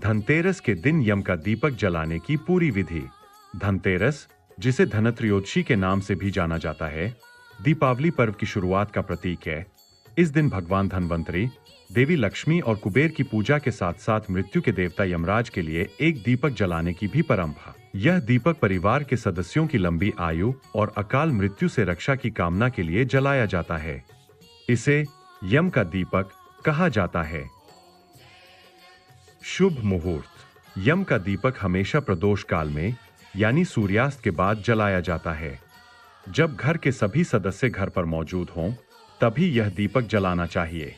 धनतेरस के दिन यम का दीपक जलाने की पूरी विधि। धनतेरस, जिसे धनत्रयोदशी के नाम से भी जाना जाता है, दीपावली पर्व की शुरुआत का प्रतीक है। इस दिन भगवान धनवंतरी, देवी लक्ष्मी और कुबेर की पूजा के साथ साथ मृत्यु के देवता यमराज के लिए एक दीपक जलाने की भी परंपरा। यह दीपक परिवार के सदस्यों की लंबी आयु और अकाल मृत्यु से रक्षा की कामना के लिए जलाया जाता है। इसे यम का दीपक कहा जाता है। शुभ मुहूर्त। यम का दीपक हमेशा प्रदोष काल में यानी सूर्यास्त के बाद जलाया जाता है। जब घर के सभी सदस्य घर पर मौजूद हों, तभी यह दीपक जलाना चाहिए।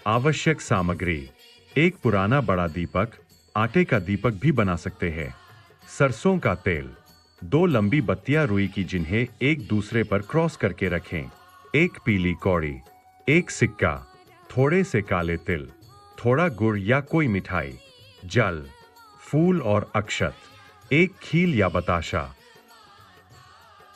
आवश्यक सामग्री: एक पुराना बड़ा दीपक, आटे का दीपक भी बना सकते हैं। सरसों का तेल, 2 लंबी बत्तियां रुई की जिन्हें एक दूसरे पर क्रॉस करके रखें, एक पीली कौड़ी, एक सिक्का, थोड़े से काले तिल, थोड़ा गुड़ या कोई मिठाई, जल, फूल और अक्षत, एक खील या बताशा।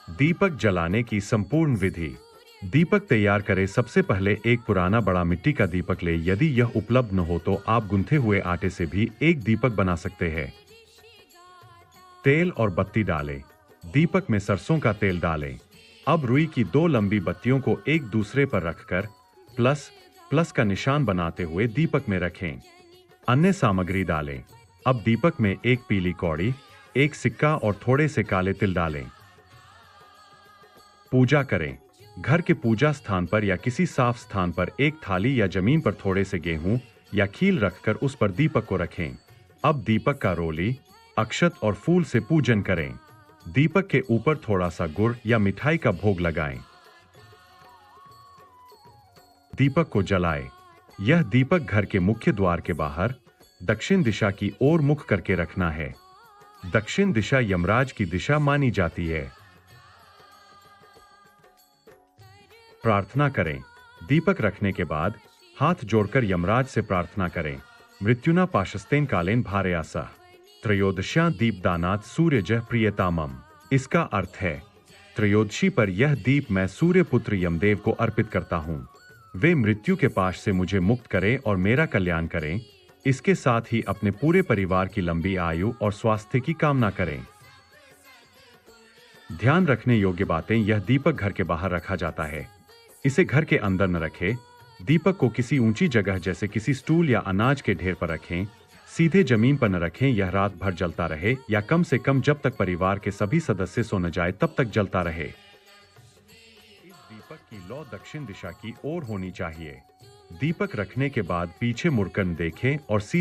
दीपक जलाने की संपूर्ण विधि। दीपक तैयार करें। सबसे पहले एक पुराना बड़ा मिट्टी का दीपक ले। यदि यह उपलब्ध न हो तो आप गुंथे हुए आटे से भी एक दीपक बना सकते हैं। तेल और बत्ती डालें। दीपक में सरसों का तेल डालें। अब रुई की 2 लंबी बत्तियों को एक दूसरे पर रखकर प्लस प्लस का निशान बनाते हुए दीपक में रखें। अन्य सामग्री डालें। अब दीपक में एक पीली कौड़ी, एक सिक्का और थोड़े से काले तिल डालें। पूजा करें। घर के पूजा स्थान पर या किसी साफ स्थान पर एक थाली या जमीन पर थोड़े से गेहूं या खील रखकर उस पर दीपक को रखें। अब दीपक का रोली, अक्षत और फूल से पूजन करें। दीपक के ऊपर थोड़ा सा गुड़ या मिठाई का भोग लगाएं। दीपक को जलाएं। यह दीपक घर के मुख्य द्वार के बाहर दक्षिण दिशा की ओर मुख करके रखना है। दक्षिण दिशा यमराज की दिशा मानी जाती है। प्रार्थना करें। दीपक रखने के बाद हाथ जोड़कर यमराज से प्रार्थना करें। मृत्युना पाशस्तेन कालेन भार्यासा त्रयोदश्या दीपदानात् सूर्यजः प्रियतामम। इसका अर्थ है, त्रयोदशी पर यह दीप मैं सूर्य पुत्र यमदेव को अर्पित करता हूं। वे मृत्यु के पाश से मुझे मुक्त करें और मेरा कल्याण करें। इसके साथ ही अपने पूरे परिवार की लंबी आयु और स्वास्थ्य की कामना करें। ध्यान रखने योग्य बातें। यह दीपक घर के बाहर रखा जाता है। इसे घर के अंदर न रखें। दीपक को किसी ऊंची जगह जैसे किसी स्टूल या अनाज के ढेर पर रखें। सीधे जमीन पर न रखें। यह रात भर जलता रहे या कम से कम जब तक परिवार के सभी सदस्य सो न जाए तब तक जलता रहे। इस दीपक की लौ दक्षिण दिशा की ओर होनी चाहिए। दीपक रखने के बाद पीछे मुड़कर देखें और सीधे